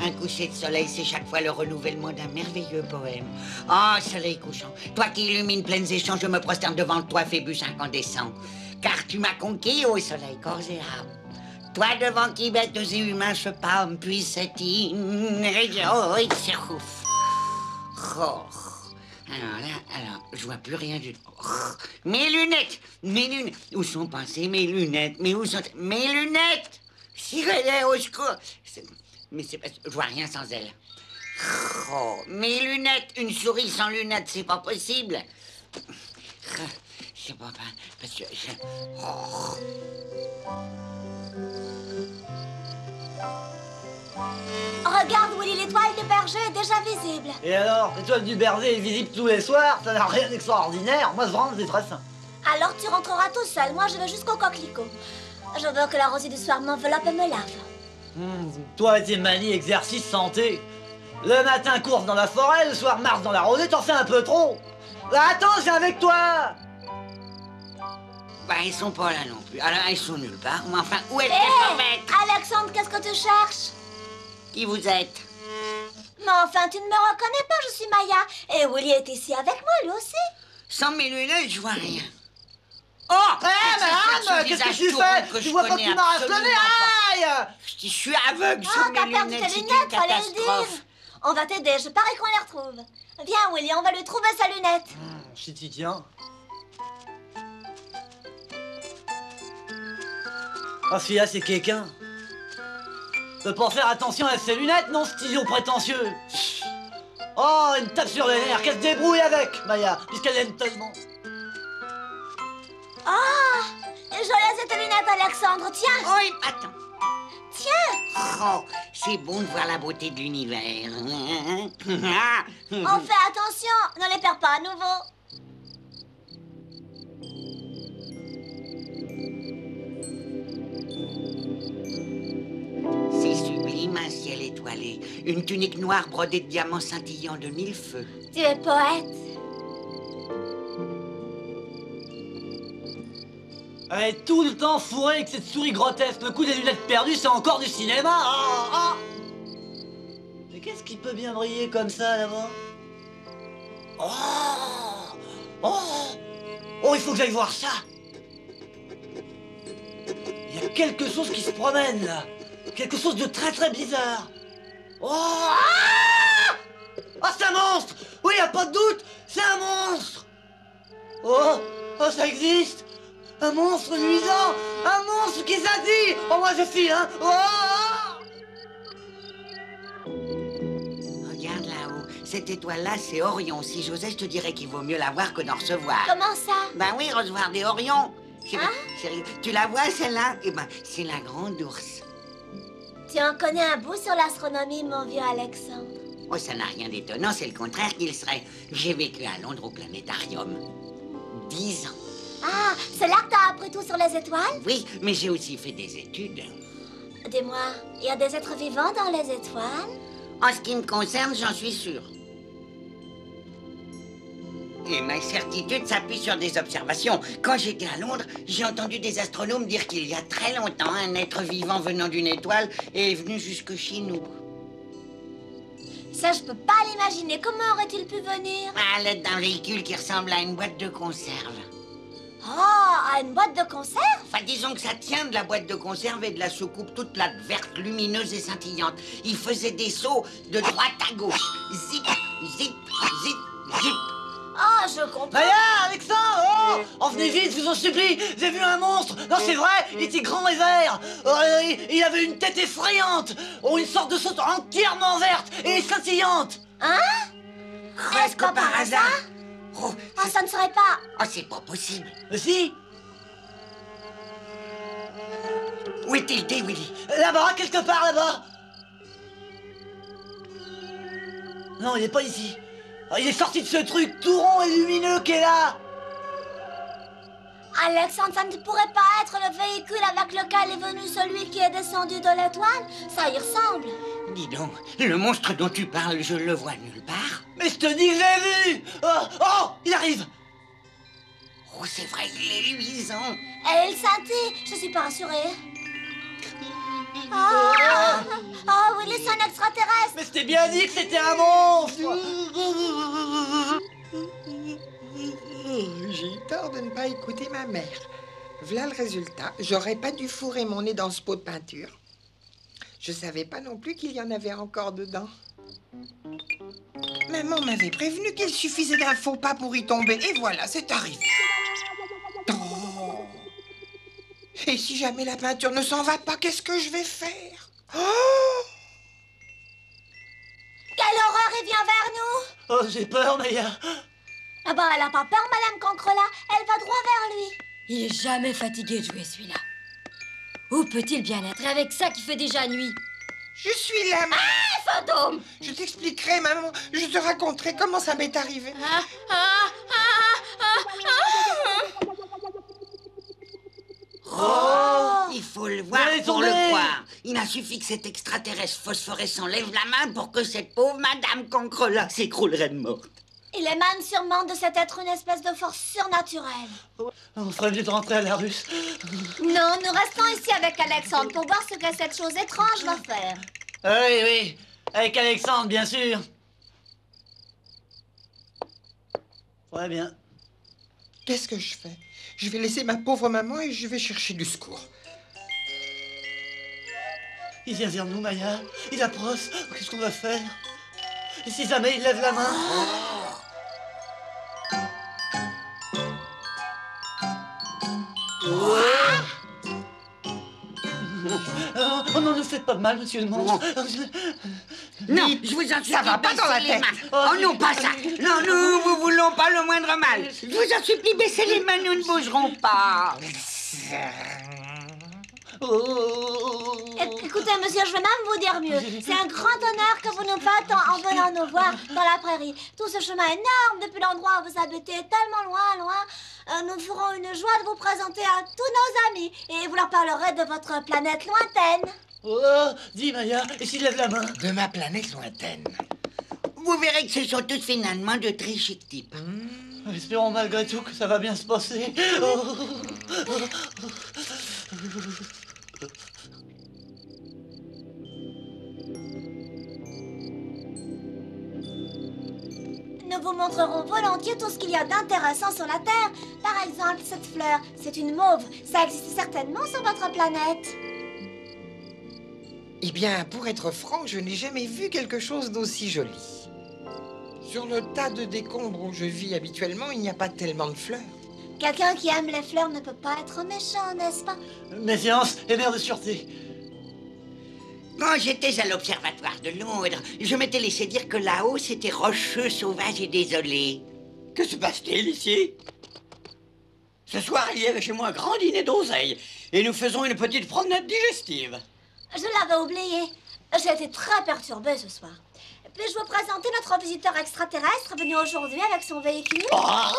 Un coucher de soleil, c'est chaque fois le renouvellement d'un merveilleux poème. Oh, soleil couchant, toi qui illumines pleines et champs, je me prosterne devant toi, Phébus incandescent. Car tu m'as conquis, ô soleil, corps et âme. Toi devant qui bêtes et humains se pâment, puis cette Oh. Alors, je vois plus rien du tout. Mes lunettes, où sont passées mes lunettes? Mais où sont mes lunettes? Sirène, au secours. Mais c'est pas... Je vois rien sans elles. Oh, mes lunettes, une souris sans lunettes, c'est pas possible. C'est pas parce que... Oh. Regarde, Willy, l'étoile de berger est déjà visible. Et alors, l'étoile du berger est visible tous les soirs, ça n'a rien d'extraordinaire. Moi, vraiment, c'est très simple. Alors tu rentreras tout seul, moi je vais jusqu'au coquelicot. Je veux que la rosée du soir m'enveloppe et me lave. Toi et tes manies, exercice, santé. Le matin, course dans la forêt, le soir, marche dans la rosée, t'en fais un peu trop. Attends, j'ai avec toi. Bah, ils sont pas là non plus. Alors, ils sont nulle part. Mais enfin, où est-ce qu'elles peuvent être? Alexandre, qu'est-ce que tu cherches? Qui vous êtes? Mais enfin, tu ne me reconnais pas, je suis Maya. Et Willy est ici avec moi, lui aussi. Sans mes lunettes, je vois rien. Oh! Madame, qu'est-ce que tu fais? Tu vois pas que tu m'arraches le nez? Aïe! Je suis aveugle sans mes t'as perdu lunettes, tes c'est une lunettes, fallait le catastrophe. dire. On va t'aider, je parie qu'on les retrouve. Viens, Willy, on va lui trouver sa lunette. Si tu tiens. Ah, celui-là, c'est quelqu'un. Peut pas faire attention à ses lunettes, non, ce idiot prétentieux. Oh, une tape sur les nerfs, qu'elle se débrouille avec, Maya, puisqu'elle aime tellement. Oh, je laisse tes lunettes, Alexandre, tiens. Oui, attends. Tiens. Oh, c'est bon de voir la beauté de l'univers. On fait attention, ne les perds pas à nouveau. C'est sublime, un ciel étoilé. Une tunique noire brodée de diamants scintillants de mille feux. Tu es poète. Elle est tout le temps fourrée avec cette souris grotesque. Le coup des lunettes perdues, c'est encore du cinéma. Mais qu'est-ce qui peut bien briller comme ça, là-bas? Oh, il faut que j'aille voir ça. Il y a quelque chose qui se promène, là. Quelque chose de très très bizarre. C'est un monstre. Oui, y a pas de doute, c'est un monstre. Oh, ça existe. Un monstre luisant. Un monstre qui s'attire. Oh, moi je file, hein. Regarde là-haut. Cette étoile-là, c'est Orion. Si j'osais, je te dirais qu'il vaut mieux la voir que d'en recevoir. Comment ça? Ben oui, recevoir des Orions. Hein? Sérieux. Tu la vois, celle-là? Eh ben, c'est la grande ours. Tu en connais un bout sur l'astronomie, mon vieux Alexandre. Oh, ça n'a rien d'étonnant, c'est le contraire qu'il serait. J'ai vécu à Londres au planétarium. 10 ans. Ah, c'est là que t'as appris tout sur les étoiles? Oui, mais j'ai aussi fait des études. Dis-moi, il y a des êtres vivants dans les étoiles? En ce qui me concerne, j'en suis sûr. Et ma certitude s'appuie sur des observations. Quand j'étais à Londres, j'ai entendu des astronomes dire qu'il y a très longtemps, un être vivant venant d'une étoile est venu jusque chez nous. Ça, je peux pas l'imaginer. Comment aurait-il pu venir? À l'aide d'un véhicule qui ressemble à une boîte de conserve. Oh, à une boîte de conserve? Enfin, disons que ça tient de la boîte de conserve et de la soucoupe toute plate, verte, lumineuse et scintillante. Il faisait des sauts de droite à gauche. Zip, zip, zip, zip. Oh, je comprends. Maya, Alexandre, oh, venez vite, je vous en supplie. J'ai vu un monstre. Non, c'est vrai, il était grand et vert. Il avait une tête effrayante. Oh, une sorte de saute entièrement verte et scintillante. Hein? Presque par hasard. Oh, Ah, ça ne serait pas... oh, c'est pas possible. Mais si. Où est-il, Willy? Là-bas, quelque part là-bas. Non, il est pas ici. Il est sorti de ce truc tout rond et lumineux qui est là. Alexandre, ça ne pourrait pas être le véhicule avec lequel est venu celui qui est descendu de l'étoile? Ça y ressemble. Dis donc, le monstre dont tu parles, je le vois nulle part. Mais je te dis que j'ai vu. Oh, il arrive. Oh, c'est vrai, il est luisant. Et il scintille, je suis pas rassurée. Ah, Oh oui, c'est un extraterrestre. Mais c'était bien dit que c'était un monstre. J'ai eu tort de ne pas écouter ma mère. Voilà le résultat. J'aurais pas dû fourrer mon nez dans ce pot de peinture. Je savais pas non plus qu'il y en avait encore dedans. Maman m'avait prévenu qu'il suffisait d'un faux pas pour y tomber. Et voilà, c'est arrivé. Oh. Et si jamais la peinture ne s'en va pas, qu'est-ce que je vais faire? Oh. Quelle horreur, il vient vers nous. Oh, j'ai peur, Maya. Ah ben, elle a pas peur, Madame Cancrela. Elle va droit vers lui. Il est jamais fatigué de jouer celui-là. Où peut-il bien être avec ça qui fait déjà nuit? Je suis là, maman. Ah, fantôme! Je t'expliquerai, maman. Je te raconterai comment ça m'est arrivé. Oh, il faut le voir Mais pour le attendez. croire. Il a suffi que cet extraterrestre phosphorescent lève la main pour que cette pauvre Madame Cancrela s'écroulerait de morte. Il émane sûrement de cet être une espèce de force surnaturelle. On ferait mieux de rentrer à la russe. Non, nous restons ici avec Alexandre pour voir ce que cette chose étrange va faire. Oui, oui. Avec Alexandre, bien sûr. Ouais, bien. Qu'est-ce que je fais? Je vais laisser ma pauvre maman et je vais chercher du secours. Il vient vers nous, Maya. Il approche. Qu'est-ce qu'on va faire? Et si jamais il lève la main? Oh non, ne faites pas de mal, monsieur le monstre. Non, je vous en supplie, ça va pas dans la baissez les tête. mains. Oh non, pas ça. Non, nous vous voulons pas le moindre mal. Je vous en supplie, baissez les mains, nous ne bougerons pas. Oh. Écoutez, monsieur, je vais même vous dire mieux. C'est un grand honneur que vous nous faites en venant nous voir dans la prairie. Tout ce chemin énorme depuis l'endroit où vous habitez, tellement loin, loin. Nous ferons une joie de vous présenter à tous nos amis et vous leur parlerez de votre planète lointaine. Oh, dis Maya, et s'il lève la main? De ma planète lointaine. Vous verrez que ce sont tous finalement de très chic types. Espérons malgré tout que ça va bien se passer. Oh. Nous vous montrerons volontiers tout ce qu'il y a d'intéressant sur la Terre. Par exemple, cette fleur, c'est une mauve. Ça existe certainement sur votre planète. Eh bien, pour être franc, je n'ai jamais vu quelque chose d'aussi joli. Sur le tas de décombres où je vis habituellement, il n'y a pas tellement de fleurs. Quelqu'un qui aime les fleurs ne peut pas être méchant, n'est-ce pas? Méfiance et mère de sûreté. Quand j'étais à l'Observatoire de Londres, je m'étais laissé dire que là-haut, c'était rocheux, sauvage et désolé. Que se passe-t-il ici? Ce soir, il y avait chez moi un grand dîner d'oseille et nous faisons une petite promenade digestive. Je l'avais oublié. J'ai été très perturbée ce soir. Puis-je vous présenter notre visiteur extraterrestre venu aujourd'hui avec son véhicule? Ah,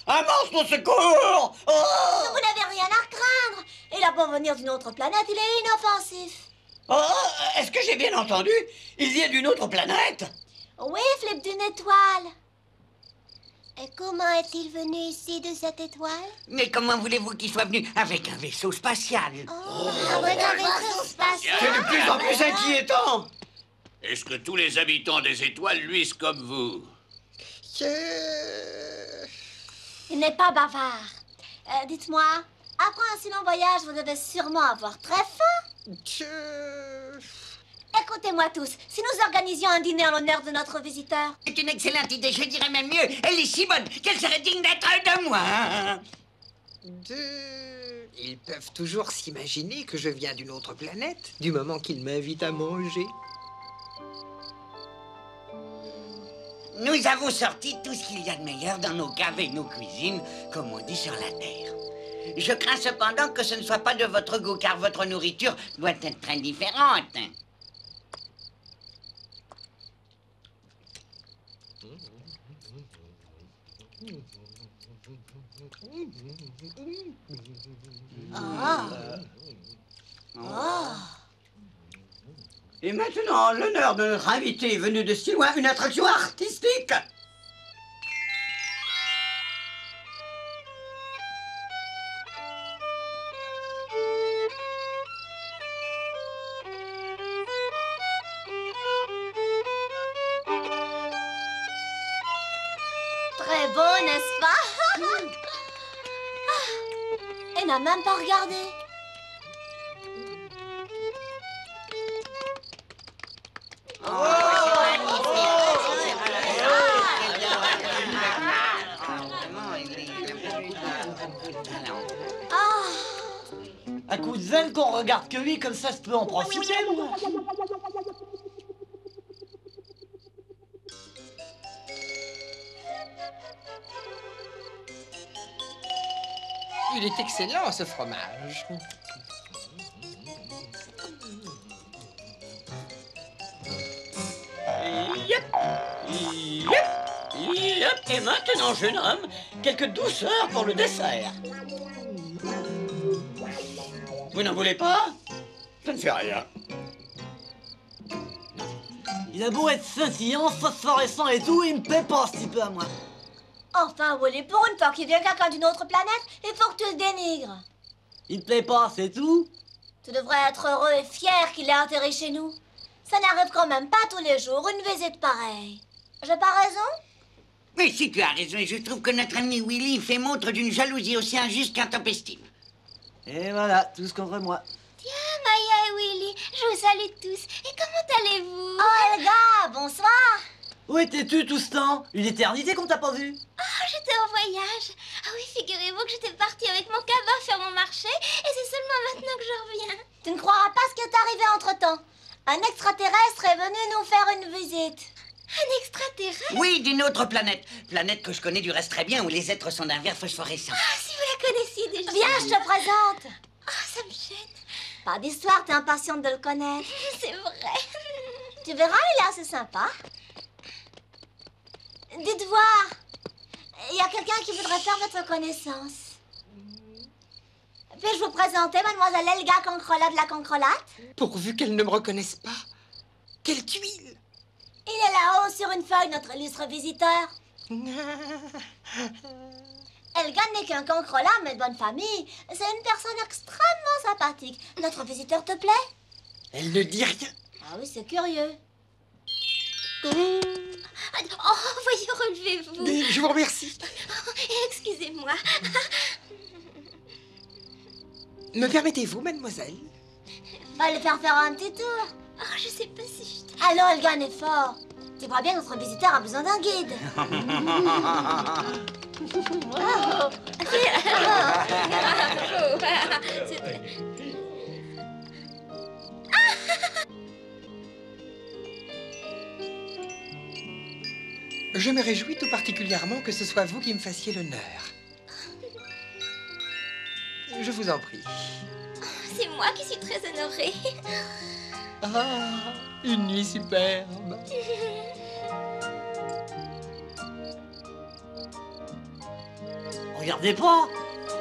un monstre au secours! Oh, Vous n'avez rien à craindre. Il a beau venir d'une autre planète, il est inoffensif. oh, est-ce que j'ai bien entendu? Il vient d'une autre planète? Oui, Flip d'une étoile. Et comment est-il venu ici de cette étoile? Mais comment voulez-vous qu'il soit venu avec un vaisseau spatial? Avec un vaisseau spatial. C'est de plus en plus inquiétant! Est-ce que tous les habitants des étoiles luisent comme vous? Il n'est pas bavard. Dites-moi, après un si long voyage, vous devez sûrement avoir très faim. Écoutez-moi tous, si nous organisions un dîner en l'honneur de notre visiteur. C'est une excellente idée, je dirais même mieux. Elle est si bonne qu'elle serait digne d'être de moi. Ils peuvent toujours s'imaginer que je viens d'une autre planète, du moment qu'ils m'invitent à manger. Nous avons sorti tout ce qu'il y a de meilleur dans nos caves et nos cuisines, comme on dit sur la Terre. Je crains cependant que ce ne soit pas de votre goût, car votre nourriture doit être très différente. Et maintenant, l'honneur de notre invité venu de si loin, une attraction artistique. beau, n'est-ce pas? Elle n'a même pas regardé. Un coup de zen qu'on regarde que lui, comme ça je peux en profiter, moi. Il est excellent, ce fromage. Et maintenant, jeune homme, quelques douceurs pour le dessert. Vous n'en voulez pas? Ça ne fait rien. Il a beau être scintillant, phosphorescent et tout, il me plaît pas ce type à moi. Enfin, Willy, pour une fois qu'il vient quelqu'un d'une autre planète, il faut que tu le dénigres. Il me plaît pas, c'est tout. Tu devrais être heureux et fier qu'il ait atterri chez nous. Ça n'arrive quand même pas tous les jours, une visite pareille. J'ai pas raison? Mais si tu as raison, et je trouve que notre ami Willy fait montre d'une jalousie aussi injuste qu'intempestive. Et voilà, tout ce contre moi. Tiens, Maya et Willy, je vous salue tous. Et comment allez-vous? Oh, Elga, bonsoir. Où étais-tu tout ce temps? Une éternité qu'on t'a pas vu. Oh, j'étais en voyage. Ah oui, figurez-vous que j'étais partie avec mon cabas faire mon marché et c'est seulement maintenant que je reviens. Tu ne croiras pas ce qui est arrivé entre-temps. Un extraterrestre est venu nous faire une visite. Un extraterrestre? Oui, d'une autre planète. Planète que je connais du reste très bien, où les êtres sont d'un vert phosphorescent. Ah, si vous la connaissiez déjà. Viens, je te présente. Oh, ça me gêne. Pas d'histoire, t'es impatiente de le connaître. C'est vrai. Tu verras, il est assez sympa. Dites voir. Il y a quelqu'un qui voudrait faire votre connaissance. Puis-je vous présenter mademoiselle Elga Cancrelat de la Cancrelate? Pourvu qu'elle ne me reconnaisse pas. Quelle tuile! Il est là-haut sur une feuille, notre illustre visiteur. Elga n'est qu'un cancrelat, mais de bonne famille. C'est une personne extrêmement sympathique. Notre visiteur te plaît? Elle ne dit rien. Ah oui, c'est curieux. Oh, voyez, relevez-vous. Mais je vous remercie. Excusez-moi. Me permettez-vous, mademoiselle? Va le faire un petit tour. Oh, je sais pas si je... Allons, Elga, un effort. Tu vois bien, notre visiteur a besoin d'un guide. Je me réjouis tout particulièrement que ce soit vous qui me fassiez l'honneur. Je vous en prie. C'est moi qui suis très honorée. Ah, une nuit superbe. Regardez pas.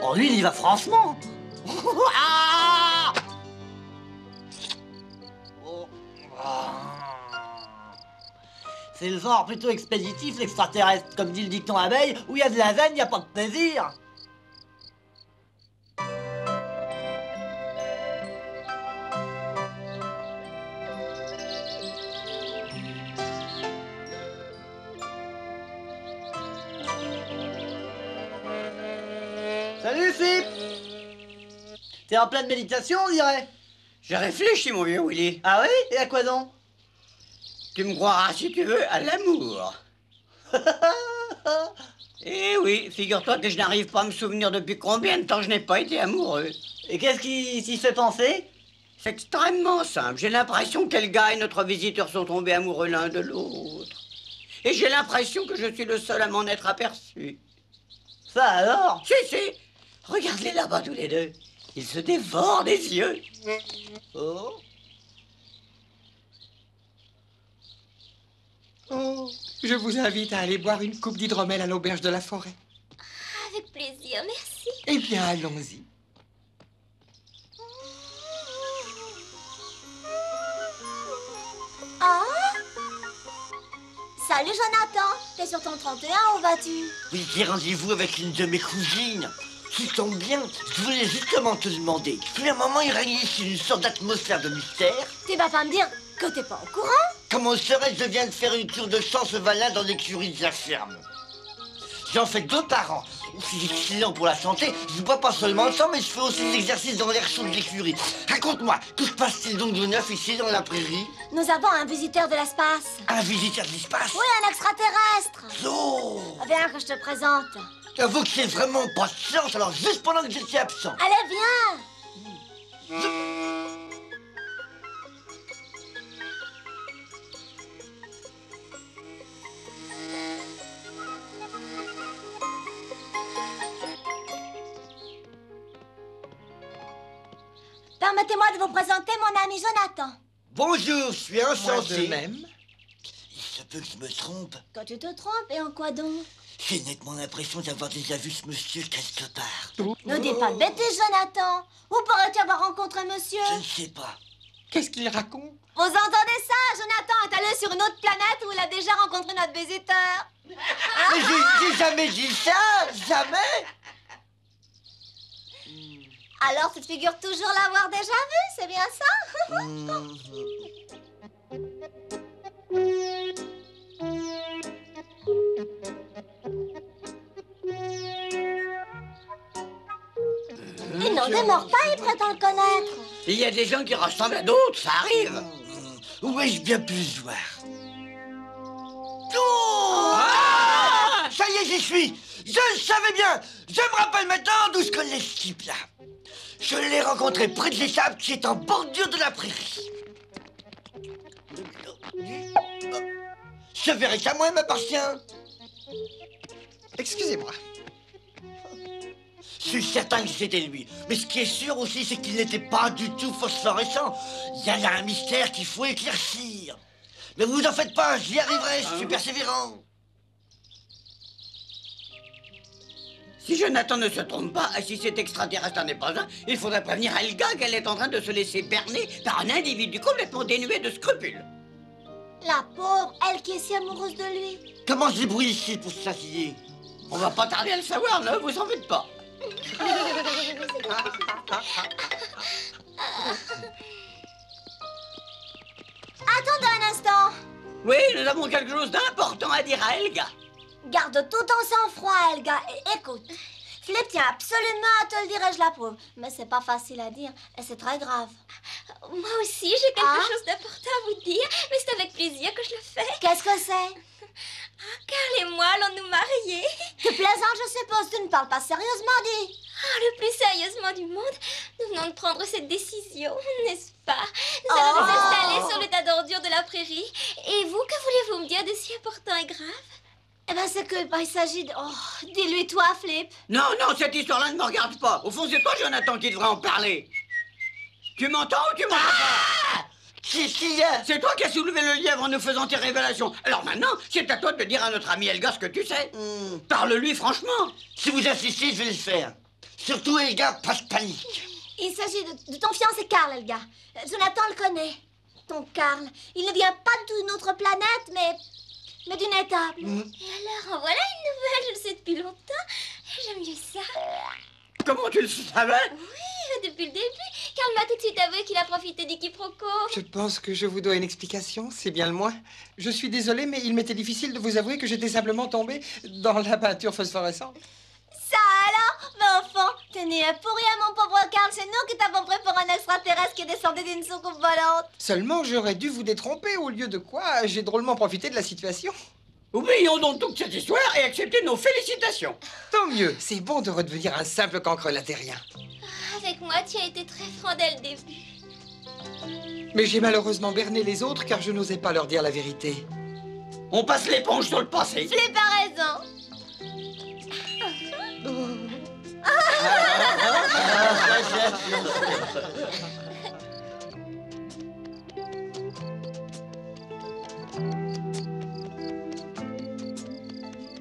Oh, lui, il y va franchement. Ah oh. Ah. C'est le genre plutôt expéditif, l'extraterrestre, comme dit le dicton abeille, où il y a de la veine, il n'y a pas de plaisir. Salut, Flip. T'es en pleine méditation, on dirait. J'ai réfléchi, mon vieux Willy. Ah oui? Et à quoi donc? Tu me croiras, si tu veux, à l'amour. Eh oui, figure-toi que je n'arrive pas à me souvenir depuis combien de temps je n'ai pas été amoureux. Et qu'est-ce qui s'y fait penser? C'est extrêmement simple. J'ai l'impression qu'Elga et notre visiteur sont tombés amoureux l'un de l'autre. Et j'ai l'impression que je suis le seul à m'en être aperçu. Ça alors? Si. Regarde-les là-bas tous les deux. Ils se dévorent des yeux. Oh. Oh, je vous invite à aller boire une coupe d'hydromel à l'auberge de la forêt. Avec plaisir, merci. Eh bien, allons-y. Ah! Salut, Jonathan. T'es sur ton 31, où vas-tu? Oui, j'ai rendez-vous avec une de mes cousines. Tu tombes bien, je voulais justement te demander. Depuis un moment, il règne ici une sorte d'atmosphère de mystère. Tu vas pas me dire que t'es pas au courant? Comment serait-ce? Je viens de faire une tour de chance valin dans l'écurie de la ferme. J'en fais 2 par an. C'est excellent pour la santé. Je bois pas seulement le sang, mais je fais aussi des exercices dans l'air chaud de l'écurie. Raconte-moi, que se passe-t-il donc de neuf ici dans la prairie? Nous avons un visiteur de l'espace. Un visiteur de l'espace? Oui, un extraterrestre. Oh! Viens que je te présente. J'avoue que c'est vraiment pas de chance, alors juste pendant que j'étais absent. Allez, viens. Permettez-moi de vous présenter mon ami Jonathan. Bonjour, je suis enchanté. De même. Il se peut que je me trompe. Quand tu te trompes, et en quoi donc? J'ai nettement l'impression d'avoir déjà vu ce monsieur quelque part. Ne dis pas de bêtises, Jonathan. Où pourrais-tu avoir rencontré monsieur? Je ne sais pas. Qu'est-ce qu'il raconte? Vous entendez ça? Jonathan est allé sur une autre planète où il a déjà rencontré notre visiteur. Mais j'ai jamais dit ça, jamais. Alors tu te figures toujours l'avoir déjà vu, c'est bien ça? Il n'en demeure pas, il prétend le connaître. Il y a des gens qui ressemblent à d'autres, ça arrive. Où ai-je bien pu le voir? Oh! Ah! Ça y est, j'y suis. Je le savais bien. Je me rappelle maintenant d'où je connais ce type-là. Je l'ai rencontré près de l'étape qui est en bordure de la prairie. Je verrai qu'à moi, il m'appartient. Excusez-moi. Je suis certain que c'était lui. Mais ce qui est sûr aussi, c'est qu'il n'était pas du tout phosphorescent. Il y a là un mystère qu'il faut éclaircir. Mais vous en faites pas, j'y arriverai, je suis persévérant. Si Jonathan ne se trompe pas, et si cet extraterrestre n'en est pas un, il faudrait prévenir Helga qu'elle est en train de se laisser berner par un individu complètement dénué de scrupules. La pauvre, elle qui est si amoureuse de lui. Comment se débrouille ici pour s'assiller? On va pas tarder à le savoir, ne vous en faites pas. Attendez un instant. Oui, nous avons quelque chose d'important à dire à Helga. Garde tout ton sang-froid, Helga, et écoute. Flip tient absolument à te le dire et je l'approuve. Mais c'est pas facile à dire et c'est très grave. Moi aussi, j'ai quelque chose d'important à vous dire, mais c'est avec plaisir que je le fais. Qu'est-ce que c'est? Carl et moi allons nous marier. Tu plaisantes, je suppose. Tu ne parles pas sérieusement, dis. Le plus sérieusement du monde, nous venons de prendre cette décision, n'est-ce pas? Nous allons nous installer sur le tas d'ordures de la prairie. Et vous, que voulez-vous me dire de si important et grave? Eh ben, c'est que, il s'agit de... Oh, dis-lui toi, Flip. Non, non, cette histoire-là ne me regarde pas. Au fond, c'est toi, Jonathan, qui devrait en parler. Tu m'entends ou tu m'entends pas? C'est toi qui as soulevé le lièvre en nous faisant tes révélations. Alors maintenant, c'est à toi de dire à notre ami Helga ce que tu sais. Parle-lui franchement. Si vous insistez, je vais le faire. Surtout, Helga, pas de panique. Il s'agit de ton fiancé Carl, Helga. Jonathan le connaît. Ton Carl, il ne vient pas d'une autre planète, mais d'une étape. Et alors, en voilà une nouvelle, je le sais depuis longtemps. J'aime mieux ça. Comment tu le savais? Oui, depuis le début. Carl m'a tout de suite avoué qu'il a profité du quiproquo. Je pense que je vous dois une explication, c'est bien le moins. Je suis désolé, mais il m'était difficile de vous avouer que j'étais simplement tombé dans la peinture phosphorescente. Ça alors? Mais enfant, tu n'y es pour rien, mon pauvre Carl. C'est nous qui t'avons pris pour un extraterrestre qui est descendu d'une soucoupe volante. Seulement, j'aurais dû vous détromper, au lieu de quoi j'ai drôlement profité de la situation. Oublions donc toute cette histoire et acceptez nos félicitations. Tant mieux, c'est bon de redevenir un simple cancre latérien. Avec moi, tu as été très franc dès le début. Mais j'ai malheureusement berné les autres car je n'osais pas leur dire la vérité. On passe l'éponge sur le passé. Flip a raison.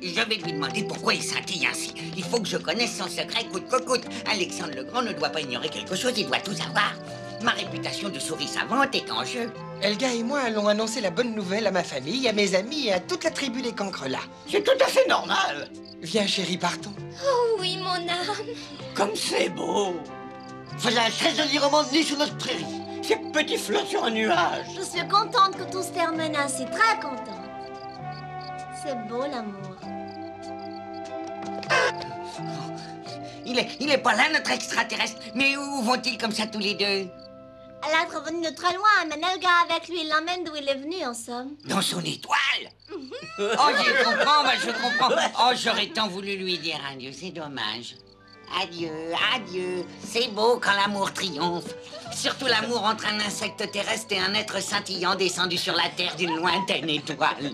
Je vais lui demander pourquoi il scintille ainsi. Il faut que je connaisse son secret coûte que coûte. Alexandre le Grand ne doit pas ignorer quelque chose, il doit tout savoir. Ma réputation de souris savante est en jeu. Helga et moi allons annoncer la bonne nouvelle à ma famille, à mes amis et à toute la tribu des cancres là. C'est tout à fait normal. Viens chérie, partons. Oh oui, mon âme. Comme c'est beau. Voilà un très joli roman né sur notre prairie. Ces petits flots sur un nuage. Je suis contente que tout se termine ainsi, très contente. C'est beau l'amour. Il est pas là, notre extraterrestre. Mais où vont-ils comme ça tous les deux? L'être venu de très loin, amène le gars avec lui, il l'emmène d'où il est venu, en somme. Dans son étoile? Oh, je comprends, je comprends. Oh, j'aurais tant voulu lui dire adieu, c'est dommage. Adieu, adieu. C'est beau quand l'amour triomphe. Surtout l'amour entre un insecte terrestre et un être scintillant descendu sur la terre d'une lointaine étoile.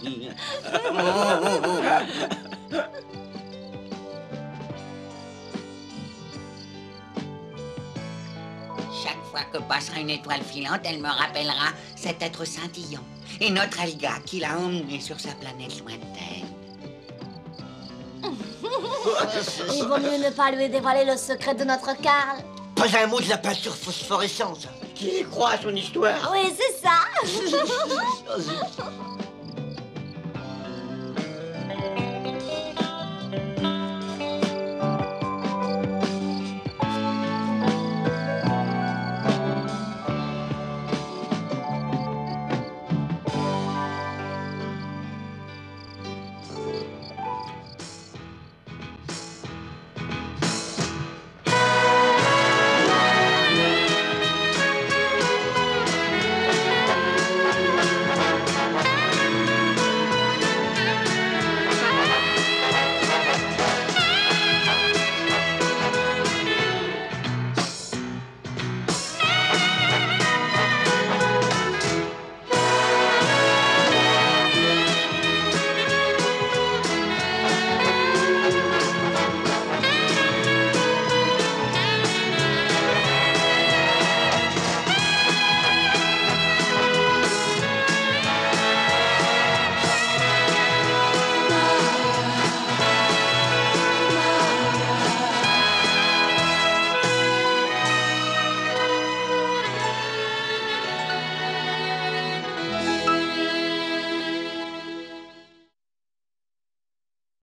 Chaque fois que passera une étoile filante, elle me rappellera cet être scintillant et notre Helga qui l'a emmené sur sa planète lointaine. Il vaut mieux ne pas lui dévoiler le secret de notre Karl. Pas un mot de la peinture phosphorescente. Qui y croit à son histoire? Oui, c'est ça.